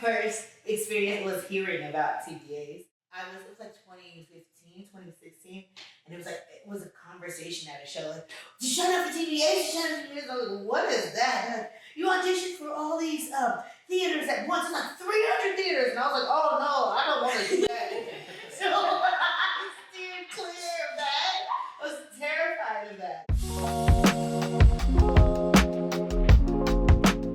first experience was hearing about TBAs. It was like 2015, 2016, and it was a conversation at a show, like, shut up for TBAs, shut up for TBAs. I was like, what is that? Like, you auditioned for all these theaters at once, it's like 300 theaters, and I was like, oh no, I don't want to do that. So I steered clear of that. I was terrified of that.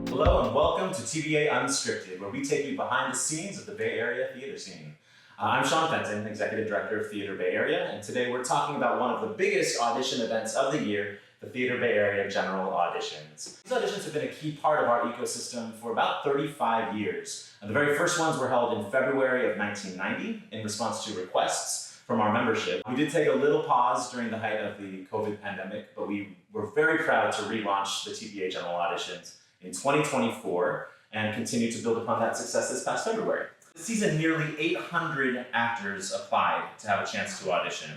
Hello and welcome to TBA Unscripted, where we take you behind the scenes of the Bay Area theater scene. I'm Fenton, Executive Director of Theater Bay Area, and today we're talking about one of the biggest audition events of the year, the Theater Bay Area General Auditions. These auditions have been a key part of our ecosystem for about 35 years. And the very first ones were held in February of 1990 in response to requests from our membership. We did take a little pause during the height of the COVID pandemic, but we were very proud to relaunch the TBA General Auditions in 2024 and continue to build upon that success this past February. This season, nearly 800 actors applied to have a chance to audition,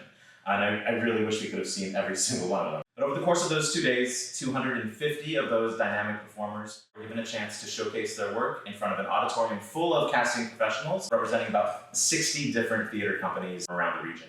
and I really wish we could have seen every single one of them. But over the course of those 2 days, 250 of those dynamic performers were given a chance to showcase their work in front of an auditorium full of casting professionals representing about 60 different theater companies around the region.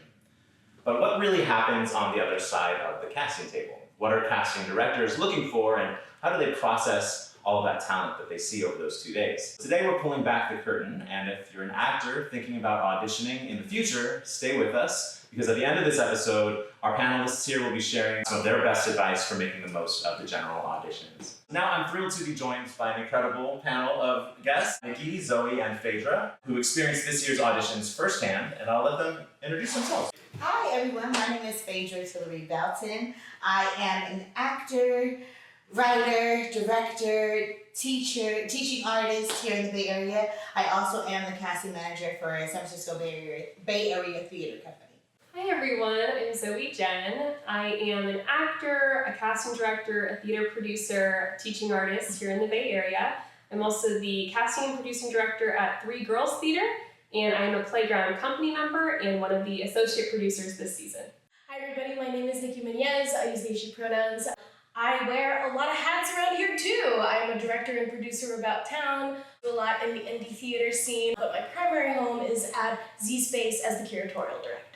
But what really happens on the other side of the casting table? What are casting directors looking for, and how do they process all of that talent that they see over those 2 days? Today we're pulling back the curtain, and if you're an actor thinking about auditioning in the future, stay with us, because at the end of this episode, our panelists here will be sharing some of their best advice for making the most of the general auditions. Now I'm thrilled to be joined by an incredible panel of guests, Nikki, Zoe, and Phaedra, who experienced this year's auditions firsthand, and I'll let them introduce themselves. Hi everyone, my name is Phaedra Tillery-Boughton. I am an actor, writer, director, teaching artist here in the Bay Area. I also am the casting manager for San Francisco Bay Area Theater Company. Hi everyone, I'm Zoe Chien. I am an actor, a casting director, a theater producer, teaching artist here in the Bay Area. I'm also the casting and producing director at 3 Girls Theater, and I'm a Playground company member and one of the associate producers this season. Hi everybody, my name is Nikki Meñez. I use they, she pronouns. I wear a lot of hats around here too. I'm a director and producer about town, do a lot in the indie theater scene, but my primary home is at Z Space as the curatorial director.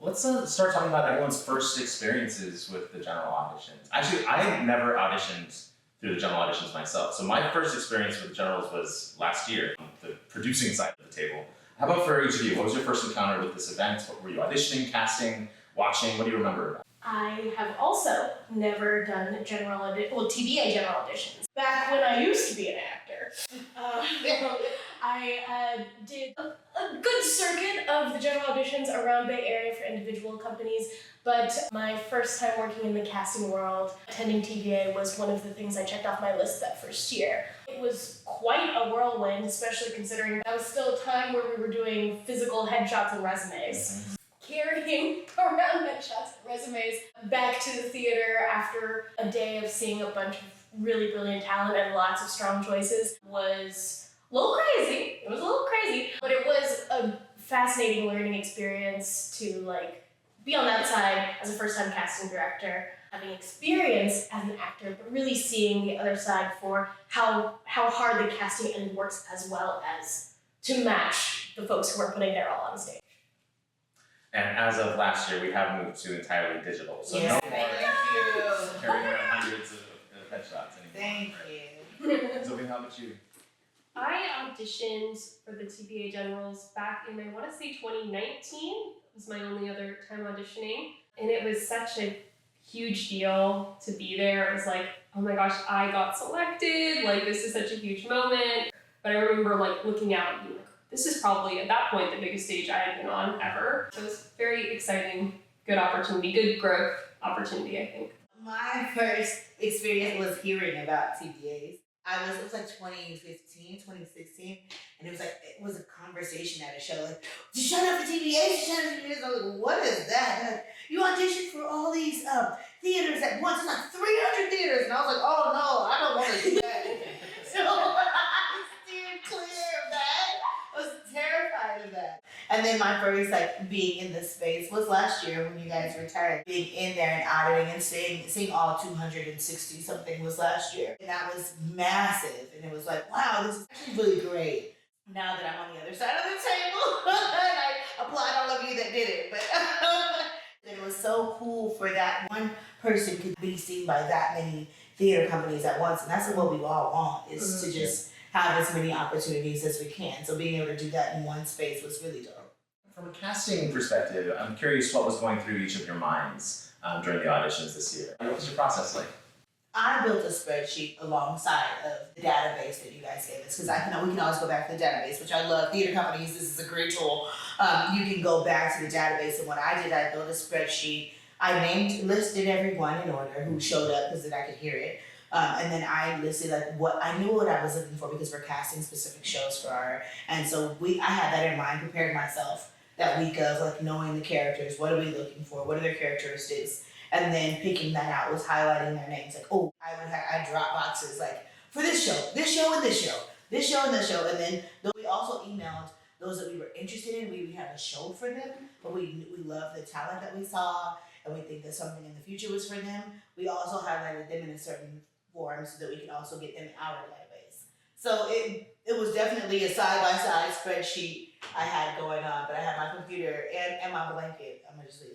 Let's start talking about everyone's first experiences with the general auditions. Actually, I never auditioned through the general auditions myself. So my first experience with the generals was last year, on the producing side of the table. How about for each of you? What was your first encounter with this event? What were you auditioning, casting, watching? What do you remember about it? I have also never done TBA general auditions. Back when I used to be an actor, I did a good circuit of the general auditions around Bay Area for individual companies, but my first time working in the casting world, attending TBA was one of the things I checked off my list that first year. It was quite a whirlwind, especially considering that was still a time where we were doing physical headshots and resumes. Carrying around headshots and resumes back to the theater after a day of seeing a bunch of really brilliant talent and lots of strong choices was a little crazy. It was a little crazy, but it was a fascinating learning experience to be on that side as a first-time casting director, having experience as an actor, but really seeing the other side for how hard the casting end works, as well as to match the folks who are putting their all on stage. And as of last year, we have moved to entirely digital. So Yes, no thank you. carrying around hundreds of headshots anymore. Thank you. Zoe, how about you? I auditioned for the TBA Generals back in, I want to say 2019. It was my only other time auditioning. And it was such a huge deal to be there. It was like, oh my gosh, I got selected. This is such a huge moment. But I remember looking out and being like, this is probably, at that point, the biggest stage I had been on ever. So it was very exciting, good opportunity, good growth opportunity, I think. My first experience was hearing about TBAs. It was like 2015, 2016, and it was a conversation at a show, like, shut up for TBAs, shut up for TBAs. I was like, what is that? Like, you auditioned for all these theaters at once, it's like 300 theaters, and I was like, oh no, I don't want to do that. So I steered clear of that. I was terrified of that. And then my first being in this space was last year when you guys retired. Being in there and auditing and seeing all 260 something was last year. And that was massive. And it was like, wow, this is actually really great. now that I'm on the other side of the table. And I applaud all of you that did it. But it was so cool for that one person could be seen by that many theater companies at once. And that's what we all want, is to just have as many opportunities as we can. So being able to do that in one space was really dope. From a casting perspective, I'm curious what was going through each of your minds during the auditions this year. What was your process like? I built a spreadsheet alongside of the database that you guys gave us, because we can always go back to the database, which I love. Theater companies, this is a great tool. You can go back to the database, and what I did, I built a spreadsheet. I listed everyone in order who showed up, because then I could hear it. And then I listed I knew what I was looking for, because we're casting specific shows for our, and so I had that in mind, prepared myself that week of knowing the characters, what are we looking for, what are their characteristics, and then picking that out was highlighting their names. I drop boxes for this show, and this show, and then we also emailed those that we were interested in. We have a show for them, but we love the talent that we saw, and we think that something in the future was for them. We also highlighted them in a certain form so that we can also get them in our database. So it was definitely a side-by-side spreadsheet I had going on, but I had my computer and my blanket. I'm gonna just leave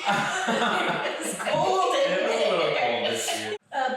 that. It's cold in It was a little there. cold this year.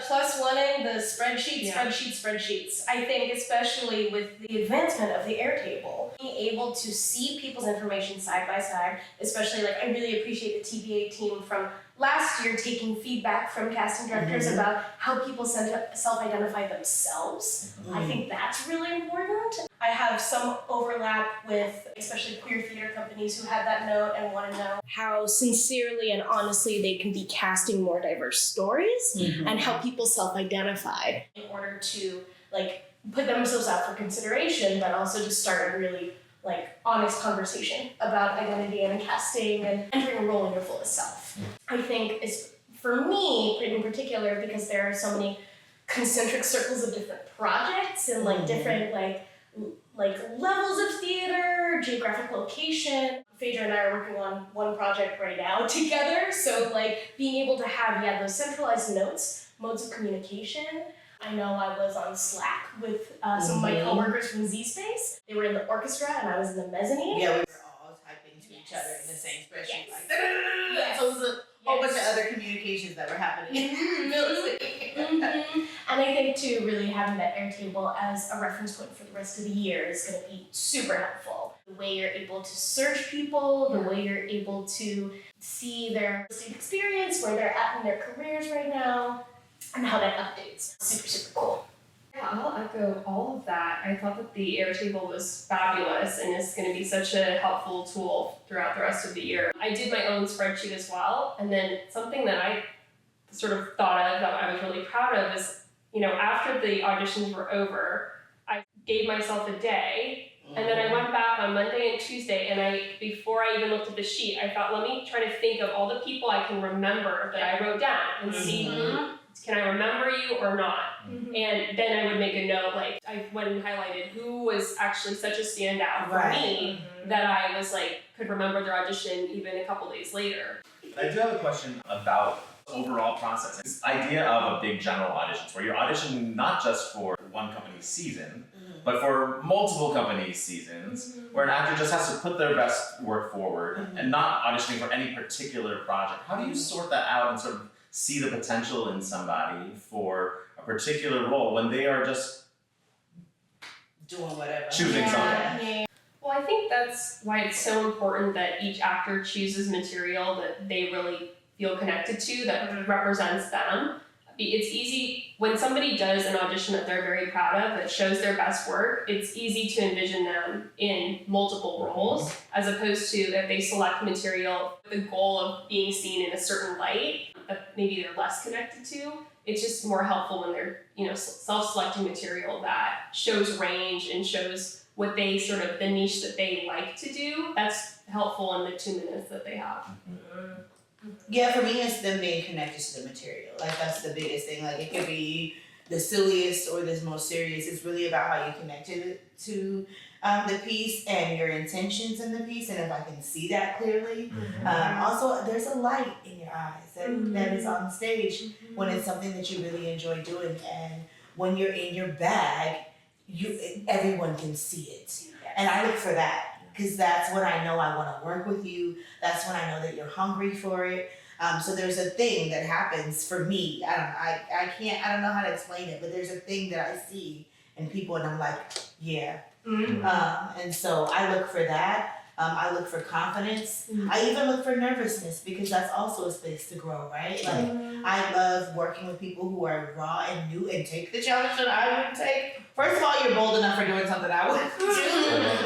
Plus one in the spreadsheets. I think especially with the advancement of the Airtable, being able to see people's information side by side, especially I really appreciate the TBA team from last year taking feedback from casting directors about how people self-identify themselves. I think that's really important. I have some overlap with especially queer theater companies who have that note and want to know how sincerely and honestly they can be casting more diverse stories and how people self-identify in order to put themselves out for consideration, but also just start a really honest conversation about identity and casting and entering a role in your fullest self. I think is for me in particular, because there are so many concentric circles of different projects and different levels of theater, geographic location. Phaedra and I are working on one project right now together, so being able to have those centralized modes of communication. I know I was on Slack with some of my coworkers from Z Space. They were in the orchestra and I was in the mezzanine. Yeah, we were all typing to each other in the same spreadsheet. Yes. So it was a whole bunch of other communications that were happening. And I think too, really having that Airtable as a reference point for the rest of the year is going to be super helpful. The way you're able to search people, the way you're able to see their experience, where they're at in their careers right now, and how that updates. Super, super cool. Yeah, I'll echo all of that. I thought that the Airtable was fabulous and is going to be such a helpful tool throughout the rest of the year. I did my own spreadsheet as well, and then something that I sort of thought of that I was really proud of is, after the auditions were over, I gave myself a day, and then I went back on Monday and Tuesday, and before I even looked at the sheet, I thought, let me try to think of all the people I can remember that I wrote down and see, can I remember you or not? And then I would make a note, I went and highlighted who was actually such a standout for me that I was could remember their audition even a couple days later. I do have a question about overall process. This idea of a big general auditions, where you're auditioning not just for one company's season, but for multiple companies' seasons, where an actor just has to put their best work forward and not auditioning for any particular project. How do you sort that out and sort of see the potential in somebody for a particular role when they are just doing whatever, choosing something? Yeah. Well, I think that's why it's so important that each actor chooses material that they really feel connected to, that represents them. It's easy, when somebody does an audition that they're very proud of, that shows their best work, it's easy to envision them in multiple roles, as opposed to if they select material with the goal of being seen in a certain light that maybe they're less connected to. It's just more helpful when they're, self-selecting material that shows range and shows what they the niche that they like to do. That's helpful in the 2 minutes that they have. Yeah, for me, it's them being connected to the material. That's the biggest thing. It could be the silliest or the most serious. It's really about how you connected to the piece and your intentions in the piece, and if I can see that clearly. Also, there's a light in your eyes that is on stage when it's something that you really enjoy doing, and when you're in your bag, everyone can see it. And I look for that because that's when I know I want to work with you. That's when I know that you're hungry for it. So there's a thing that happens for me. I don't know how to explain it, but there's a thing that I see in people and I'm like, yeah. And so I look for that. I look for confidence. I even look for nervousness because that's also a space to grow, right? Like I love working with people who are raw and new and take the challenge that I wouldn't take. First of all, you're bold enough for doing something I wouldn't do.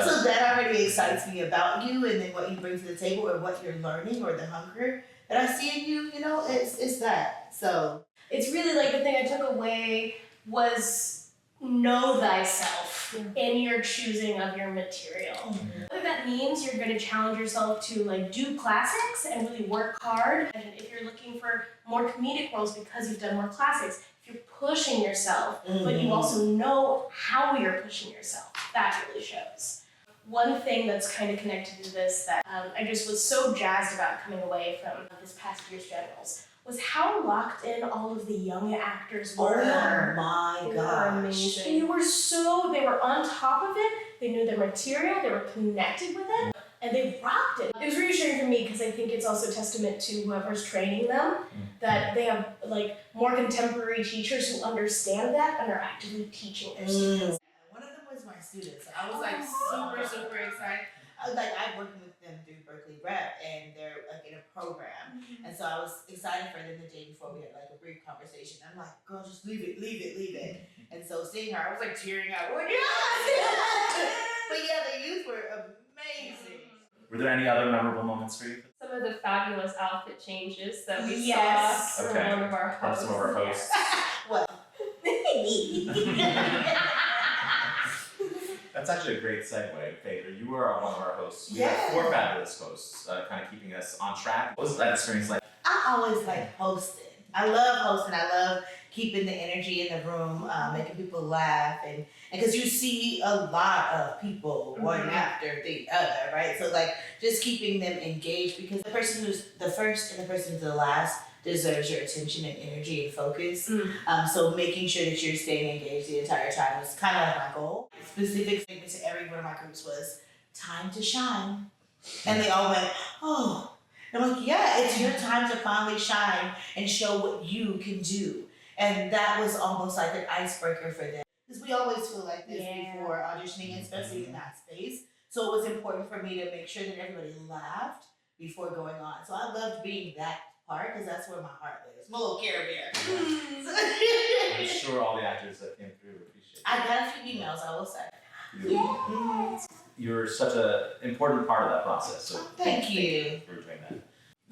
So that already excites me about you and then what you bring to the table or what you're learning or the hunger that I see in you, it's that. So it's really like the thing I took away was know thyself in your choosing of your material. Whether that means you're going to challenge yourself to like do classics and really work hard, and if you're looking for more comedic roles because you've done more classics, if you're pushing yourself, but you also know how you're pushing yourself, that really shows. One thing that's kind of connected to this that I just was so jazzed about coming away from this past year's generals was how locked in all of the young actors were. Oh my gosh. They were on top of it, they knew their material, they were connected with it, and they rocked it. It was reassuring for me because I think it's also testament to whoever's training them that they have like more contemporary teachers who understand that and are actively teaching their students. One of them was my student, so I was like super excited. I worked with them through Berkeley Rep, and they're like in a program, and so I was excited for them the day before we had like a brief conversation. I'm like, girl, just leave it. And so seeing her, I was like tearing up. But yeah, the youth were amazing. Were there any other memorable moments for you? Some of the fabulous outfit changes that we Yes. saw from one of our hosts. Some of our hosts. Well, That's actually a great segue, Phaedra. You were one of our hosts. We Yeah. had 4 fabulous hosts, kind of keeping us on track. What was that experience like? I always like hosting. I love hosting. I love keeping the energy in the room, making people laugh, and because you see a lot of people one after the other, right? So like just keeping them engaged because the person who's the first and the person who's the last deserves your attention and energy and focus. So making sure that you're staying engaged the entire time was kind of like my goal. Specific statement to every one of my groups was time to shine, and they all went, oh. And I'm like, yeah, it's your time to finally shine and show what you can do. And that was almost like an icebreaker for them. Because we always feel like this before auditioning, especially in that space. So it was important for me to make sure that everybody laughed before going on. So I loved being that part because that's where my heart lives. I'm a little Care Bear. I'm sure all the actors that came through appreciate it. I got a few emails, I will say. Yes. You're such an important part of that process. So Thank you for doing that.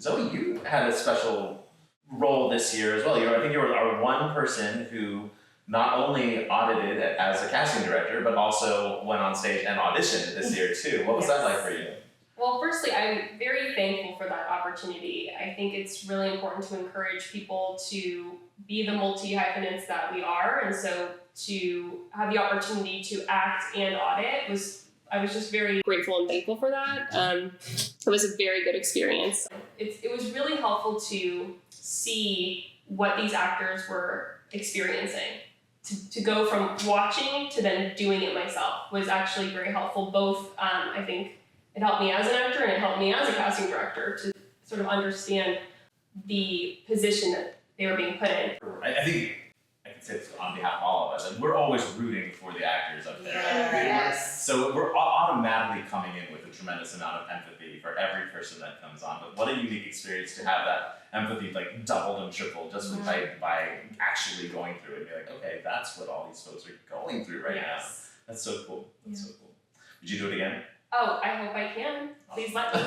Zoe, you had a special role this year as well. I think you were our one person who not only audited as a casting director, but also went on stage and auditioned this year too. What was that like for you? Well, firstly, I'm very thankful for that opportunity. I think it's really important to encourage people to be the multi-hyphenates that we are, and so to have the opportunity to act and audit I was just very grateful and thankful for that. It was a very good experience. It was really helpful to see what these actors were experiencing. To go from watching to then doing it myself was actually very helpful. Both, I think, it helped me as an actor and it helped me as a casting director to sort of understand the position that they were being put in. I think I can say this on behalf of all of us, and we're always rooting for the actors up there. Yes. So we're automatically coming in with a tremendous amount of empathy for every person that comes on. But what a unique experience to have that empathy like doubled and tripled just by actually going through it and be like, okay, that's what all these folks are going through right now. That's so cool. That's so cool. Would you do it again? Oh, I hope I can. Please let me.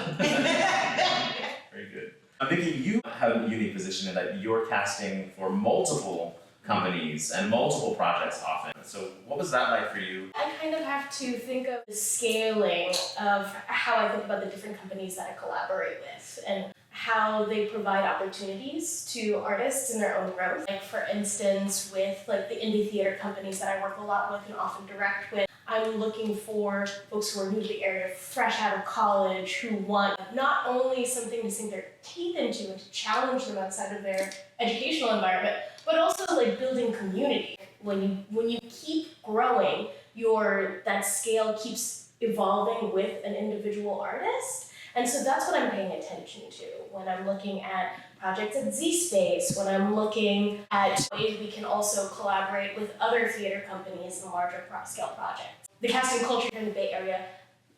Very good. Nikki, you have a unique position in that you're casting for multiple companies and multiple projects often. So what was that like for you? I kind of have to think of the scaling of how I think about the different companies that I collaborate with and how they provide opportunities to artists in their own growth. Like for instance, with like the indie theater companies that I work a lot with and often direct with, I'm looking for folks who are new to the area, fresh out of college, who want not only something to sink their teeth into and to challenge them outside of their educational environment, but also like building community. When you keep growing, that scale keeps evolving with an individual artist. And so that's what I'm paying attention to when I'm looking at projects at Z Space, when I'm looking at ways we can also collaborate with other theater companies in larger scale projects. The casting culture in the Bay Area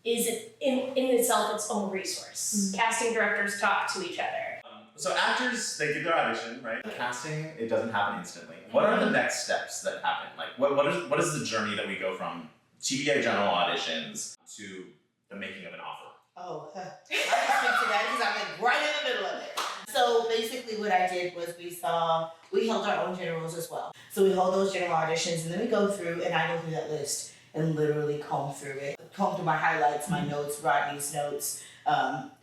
is in itself its own resource. Casting directors talk to each other. So actors, they do their audition, right? Casting, it doesn't happen instantly. What are the next steps that happen? Like, what is the journey that we go from TBA general auditions to the making of an offer? Oh, I can speak to that because I'm like right in the middle of it. So basically what I did was we held our own generals as well. So we hold those general auditions and then we go through and I go through that list and literally comb through it. Comb through my highlights, my notes, Rodney's notes,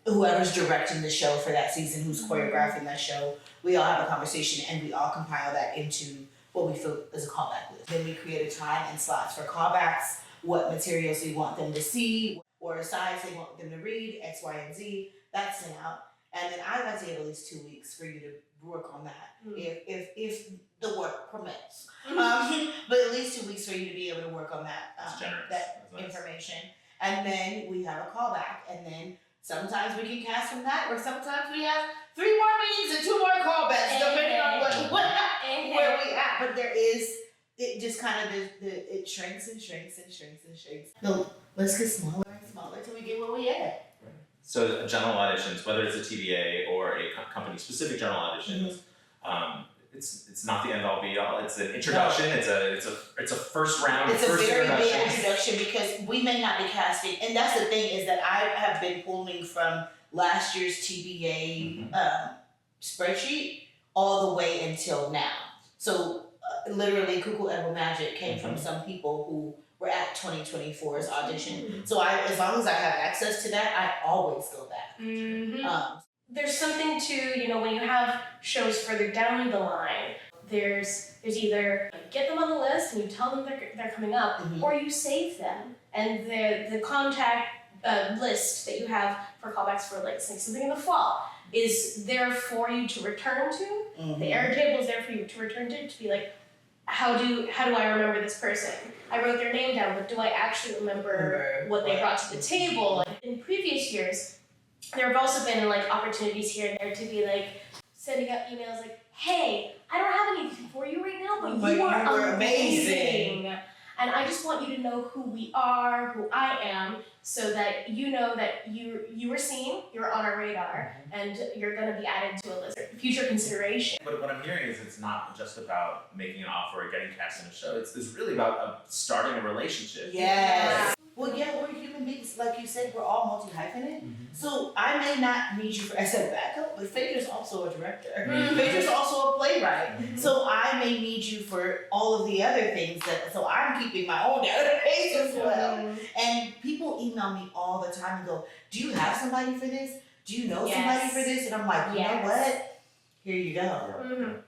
whoever's directing the show for that season, who's choreographing that show. We all have a conversation and we all compile that into what we feel is a callback list. Then we create a time and slots for callbacks, what materials we want them to see, or sides they want them to read, X, Y, and Z. That's sent out. And then I like to give at least 2 weeks for you to work on that, if the work permits. But at least 2 weeks for you to be able to work on that that information. And then we have a callback, and then sometimes we can cast from that, or sometimes we have 3 more meetings and 2 more callbacks, depending on where we at. But there is, it just kind of it shrinks and shrinks and shrinks and shrinks. So let's get smaller and smaller till we get where we at. So general auditions, whether it's a TBA or a company-specific general auditions, it's not the end-all be-all. It's an introduction. No. It's a first round. It's a very big introduction because we may not be casting, and that's the thing is that I have been pulling from last year's TBA spreadsheet all the way until now. So literally, Cuckoo Edible Magic came from some people who were at 2024's audition. So as long as I have access to that, I always go back. There's something to, when you have shows further down the line, there's either get them on the list and you tell them they're coming up, or you save them. And the contact list that you have for callbacks for like something in the fall is there for you to return to. The air table is there for you to return to be like, how do I remember this person? I wrote their name down, but do I actually remember what they brought to the table? In previous years, there have also been opportunities here and there to be sending out emails like, hey, I don't have anything for you right now, but you are amazing. And I just want you to know who we are, who I am, so that you know that you were seen, you're on our radar, and you're going to be added to a list of future consideration. But what I'm hearing is it's not just about making an offer or getting cast in a show. It's really about starting a relationship. Yes. Well, yeah, we're human beings. Like you said, we're all multi-hyphenate. So I may not need you as a backup, but Phaedra's also a director. Phaedra's also a playwright. So I may need you for all of the other things. So I'm keeping my own database as well. And people email me all the time and go, do you have somebody for this? Do you know somebody for this? And I'm like, you know what? Here you go.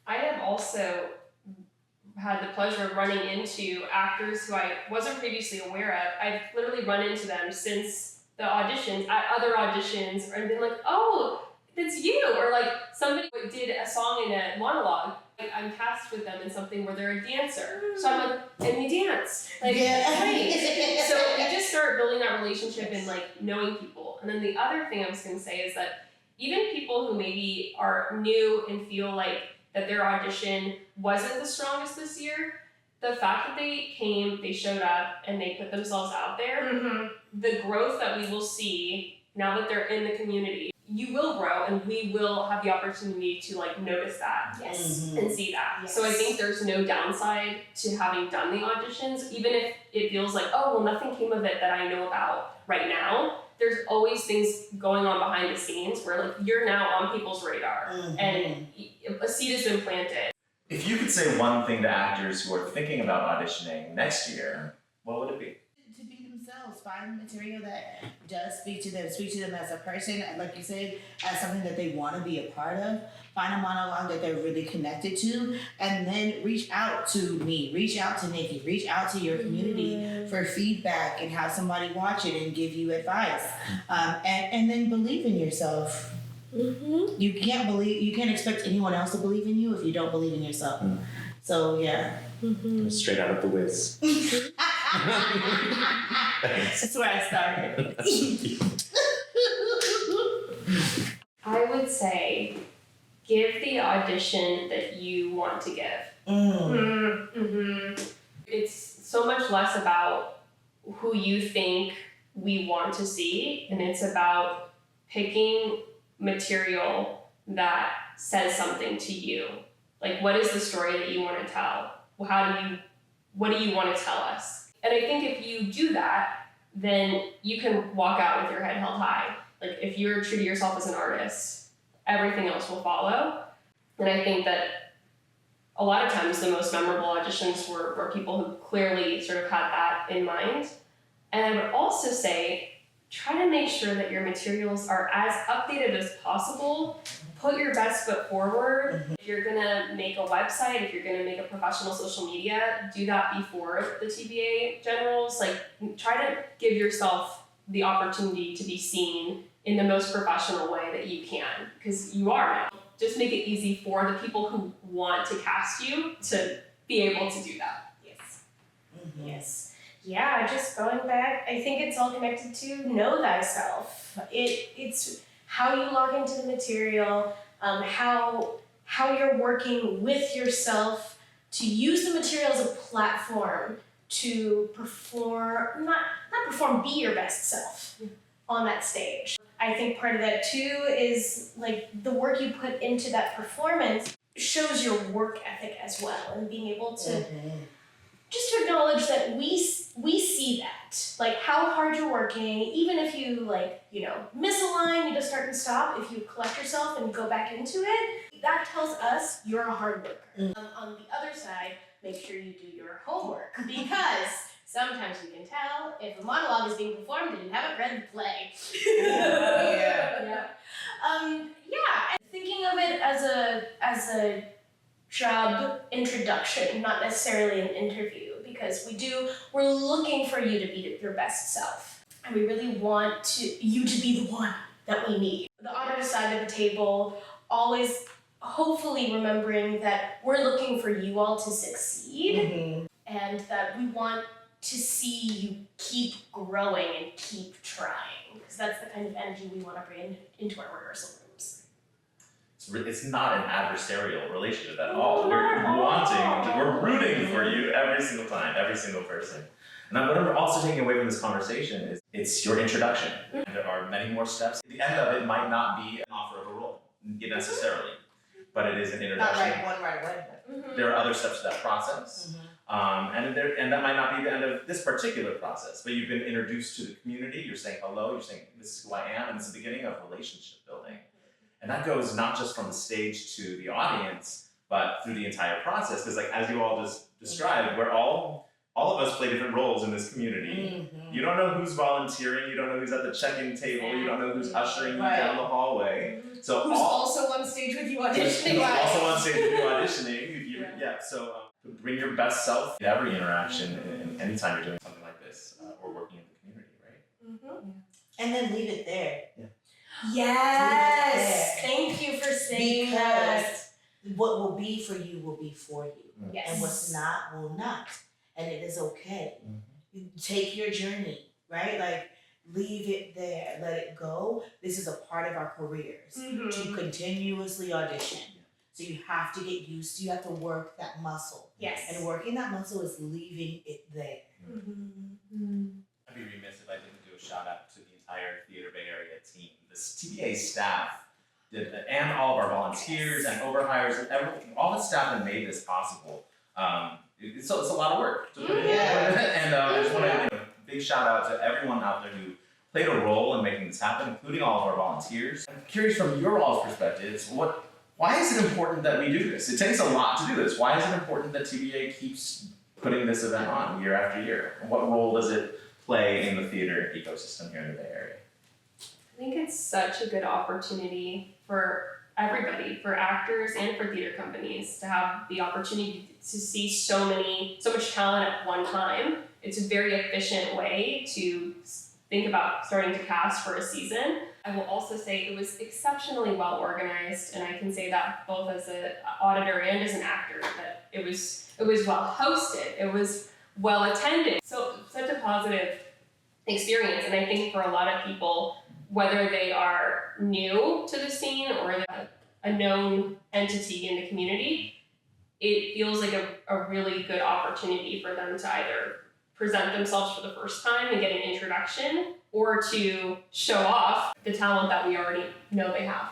I have also had the pleasure of running into actors who I wasn't previously aware of. I've literally run into them since the auditions, at other auditions, and been like, oh, that's you! Or somebody did a song in a monologue. I'm cast with them in something where they're a dancer. So I'm like, and they dance. Great. So you just start building that relationship and knowing people. And then the other thing I was gonna say is that even people who maybe are new and feel that their audition wasn't the strongest this year, the fact that they came, they showed up, and they put themselves out there, the growth that we will see now that they're in the community, you will grow and we will have the opportunity to notice that and see that. Yes. So I think there's no downside to having done the auditions, even if it feels oh, well, nothing came of it that I know about right now. There's always things going on behind the scenes where you're now on people's radar and a seed has been planted. If you could say one thing to actors who are thinking about auditioning next year, what would it be? To be themselves, find material that does speak to them as a person, and like you said, as something that they want to be a part of. Find a monologue that they're really connected to, and then reach out to me, reach out to Nikki, reach out to your community for feedback and have somebody watch it and give you advice. And then believe in yourself. You can't expect anyone else to believe in you if you don't believe in yourself. So yeah. Straight out of the whiz. That's where I started. I would say give the audition that you want to give. It's so much less about who you think we want to see, and it's about picking material that says something to you. Like, what is the story that you want to tell? What do you want to tell us? And I think if you do that, then you can walk out with your head held high. Like, if you're true to yourself as an artist, everything else will follow. And I think that a lot of times the most memorable auditions were people who clearly sort of had that in mind. And I would also say, try to make sure that your materials are as updated as possible. Put your best foot forward. If you're gonna make a website, if you're gonna make a professional social media, do that before the TBA generals. Like, try to give yourself the opportunity to be seen in the most professional way that you can, because you are now. Just make it easy for the people who want to cast you to be able to do that. Yes. Yes. Yeah, just going back, I think it's all connected to know thyself. It's how you log into the material, how you're working with yourself to use the material as a platform to perform, not perform, be your best self on that stage. I think part of that too is like the work you put into that performance shows your work ethic as well, and being able to just to acknowledge that we see that, like how hard you're working, even if you miss a line, you just start and stop. If you collect yourself and go back into it, that tells us you're a hard worker. On the other side, make sure you do your homework, because sometimes you can tell if a monologue is being performed and you haven't read the play. Yeah. And thinking of it as a job introduction, not necessarily an interview, because we're looking for you to be your best self. And we really want you to be the one that we need. The auditor side of the table, always hopefully remembering that we're looking for you all to succeed, and that we want to see you keep growing and keep trying, because that's the kind of energy we want to bring into our rehearsal rooms. It's not an adversarial relationship at all. We're rooting for you every single time, every single person. And what I'm also taking away from this conversation is it's your introduction. There are many more steps. The end of it might not be an offer of a role necessarily, but it is an introduction. Not right away. There are other steps to that process. And that might not be the end of this particular process, but you've been introduced to the community, you're saying hello, you're saying this is who I am, and it's the beginning of relationship building. And that goes not just from the stage to the audience, but through the entire process, because like as you all just described, we're all of us play different roles in this community. You don't know who's volunteering, you don't know who's at the check-in table, you don't know who's ushering you down the hallway. So who's also on stage with you auditioning. Also on stage with you auditioning. So bring your best self in every interaction, and anytime you're doing something like this, or working in the community, right? And then leave it there. Yes. Thank you for saying that. What will be for you will be for you. Yes. And what's not will not. And it is okay. You take your journey, right? Like, leave it there. Let it go. This is a part of our careers to continuously audition. So you have to get used to, you have to work that muscle. Yes. And working that muscle is leaving it there. I'd be remiss if I didn't do a shout out to the entire Theater Bay Area team. This TBA staff and all of our volunteers and overhires, and all the staff that made this possible. It's a lot of work to put in. And I just want to give a big shout out to everyone out there who played a role in making this happen, including all of our volunteers. I'm curious from your all's perspectives, why is it important that we do this? It takes a lot to do this. Why is it important that TBA keeps putting this event on year after year? What role does it play in the theater ecosystem here in the Bay Area? I think it's such a good opportunity for everybody, for actors and for theater companies, to have the opportunity to see so much talent at one time. It's a very efficient way to think about starting to cast for a season. I will also say it was exceptionally well organized, and I can say that both as an auditor and as an actor, that it was well hosted. It was well attended. So such a positive experience, and I think for a lot of people, whether they are new to the scene or a known entity in the community, it feels like a really good opportunity for them to either present themselves for the first time and get an introduction, or to show off the talent that we already know they have.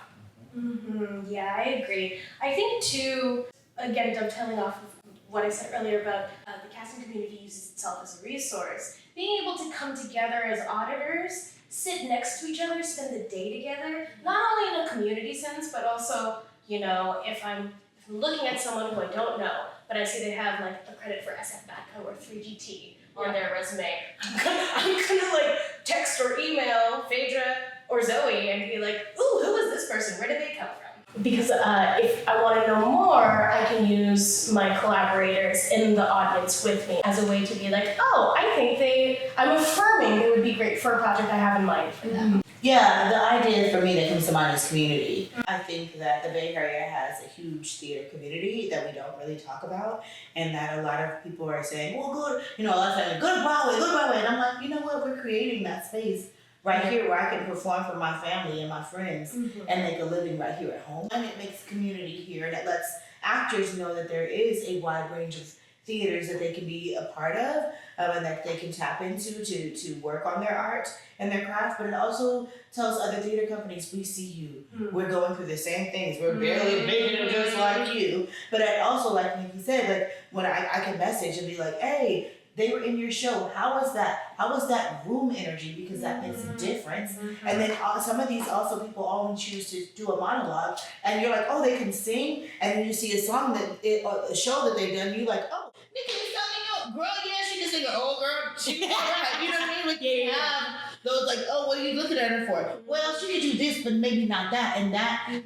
Yeah, I agree. I think too, again, dovetailing off of what I said earlier about the casting community uses itself as a resource, being able to come together as auditors, sit next to each other, spend the day together, not only in a community sense, but also, if I'm looking at someone who I don't know, but I see they have like a credit for SF Backco or 3GT on their resume, I'm gonna text or email Phaedra or Zoe and be like, ooh, who is this person? Where did they come from? Because if I want to know more, I can use my collaborators in the audience with me as a way to be like, oh, I think I'm affirming they would be great for a project I have in mind for them. Yeah, the idea for me that comes to mind is community. I think that the Bay Area has a huge theater community that we don't really talk about, and that a lot of people are saying, well, go to, a lot of times, go to Broadway, and I'm like, you know what, we're creating that space right here where I can perform for my family and my friends and make a living right here at home. And it makes community here, and it lets actors know that there is a wide range of theaters that they can be a part of and that they can tap into to work on their art and their craft. But it also tells other theater companies, we see you. We're going through the same things. We're barely making it just like you. But I also, like Nikki said, when I can message and be like, hey, they were in your show. How was that room energy? Because that makes a difference. And then some of these also people only choose to do a monologue, and you're like, oh, they can sing. And then you see a song a show that they've done. You're like, oh, Nikki was telling you, girl, yeah, she can sing. Oh, girl, she can rap. You know what I mean? Like, you have those oh, what are you looking at her for? Well, she can do this, but maybe not that. And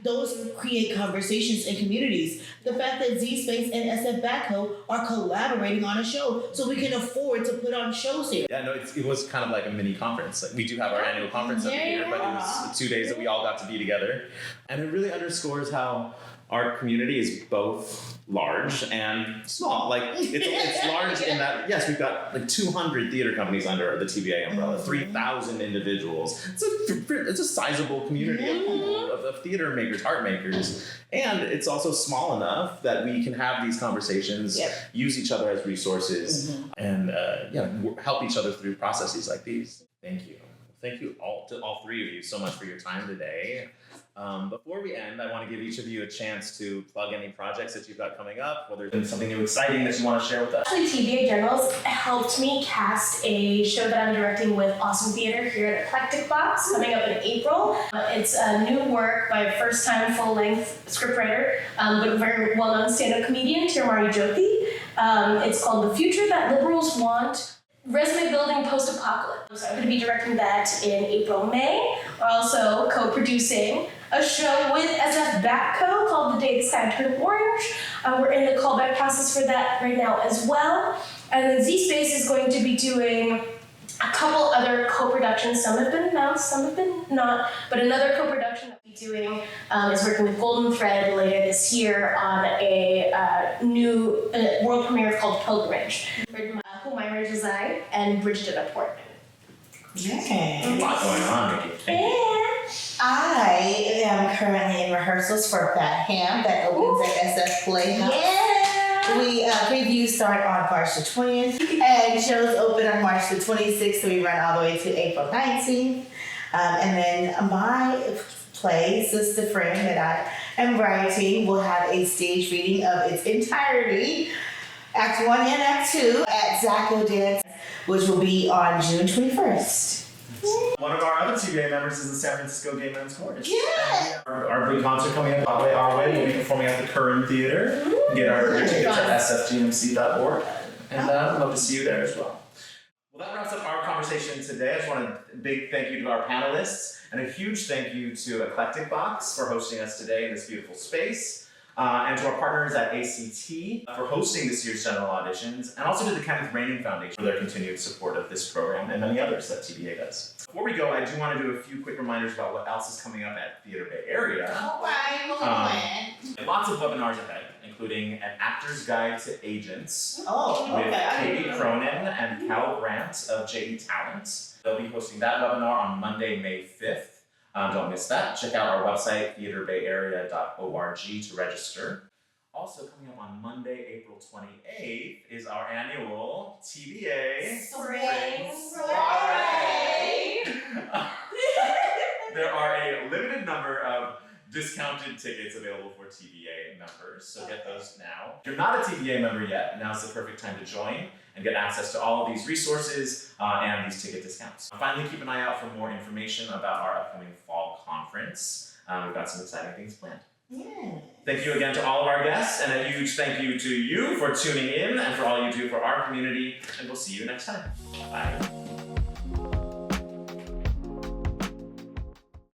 those create conversations in communities. The fact that Z Space and SF Backco are collaborating on a show, so we can afford to put on shows here. Yeah, no, it was kind of like a mini conference. We do have our annual conference every year, but it was 2 days that we all got to be together. And it really underscores how our community is both large and small. It's large in that, yes, we've got 200 theater companies under the TBA umbrella, 3,000 individuals. It's a sizable community of people, of theater makers, art makers. And it's also small enough that we can have these conversations, use each other as resources, and help each other through processes like these. Thank you. Thank you to all three of you so much for your time today. Before we end, I want to give each of you a chance to plug any projects that you've got coming up, whether there's something new exciting that you want to share with us. Actually, TBA Generals helped me cast a show that I'm directing with Awesome Theater here at Eclectic Box coming up in April. It's a new work by a first-time full-length scriptwriter, but very well-known stand-up comedian, Tirumari Jyoti. It's called The Future That Liberals Want. Resume building post-apocalypse. So I'm going to be directing that in April, May. We're also co-producing a show with SF Backco called The Day the Sky Turned Orange. We're in the callback process for that right now as well. And then Z Space is going to be doing a couple other co-productions. Some have been announced, some have been not. But another co-production that we'll be doing is working with Golden Thread later this year on a new world premiere called Pilgrimage. Written by Humayra Jazai and Bridget Portman. Yeah. A lot going on, Nikki. I am currently in rehearsals for Fat Ham that opens at SF Playhouse. Yeah. Previews start on March the 20th, and shows open on March the 26th, so we run all the way to April 19th. And then my play, Sister Friend, that I am writing, will have a stage reading of its entirety, Act 1 and Act 2, at Zacco Dance, which will be on June 21st. One of our other TBA members is the San Francisco Gay Men's Chorus. Yeah. Our big concert coming up our way. We'll be performing at the Curran Theater. Get our tickets at sfgmc.org. And I'd love to see you there as well. Well, that wraps up our conversation today. I just want a big thank you to our panelists, and a huge thank you to Eclectic Box for hosting us today in this beautiful space. And to our partners at ACT for hosting this year's general auditions, and also to the Kenneth Raining Foundation for their continued support of this program and many others that TBA does. Before we go, I do want to do a few quick reminders about what else is coming up at Theater Bay Area. All right, Lots of webinars ahead, including an actor's guide to agents Oh, with okay. I didn't Katie know. Cronin and Cal Brandt of JE Talent. They'll be hosting that webinar on Monday, May 5th. Don't miss that. Check out our website, theaterbayarea.org, to register. Also coming up on Monday, April 28th, is our annual TBA Spring Soiree. There are a limited number of discounted tickets available for TBA members, so get those now. If you're not a TBA member yet, now's the perfect time to join and get access to all of these resources and these ticket discounts. Finally, keep an eye out for more information about our upcoming fall conference. We've got some exciting things planned. Yeah. Thank you again to all of our guests, and a huge thank you to you for tuning in and for all you do for our community, and we'll see you next time. Bye.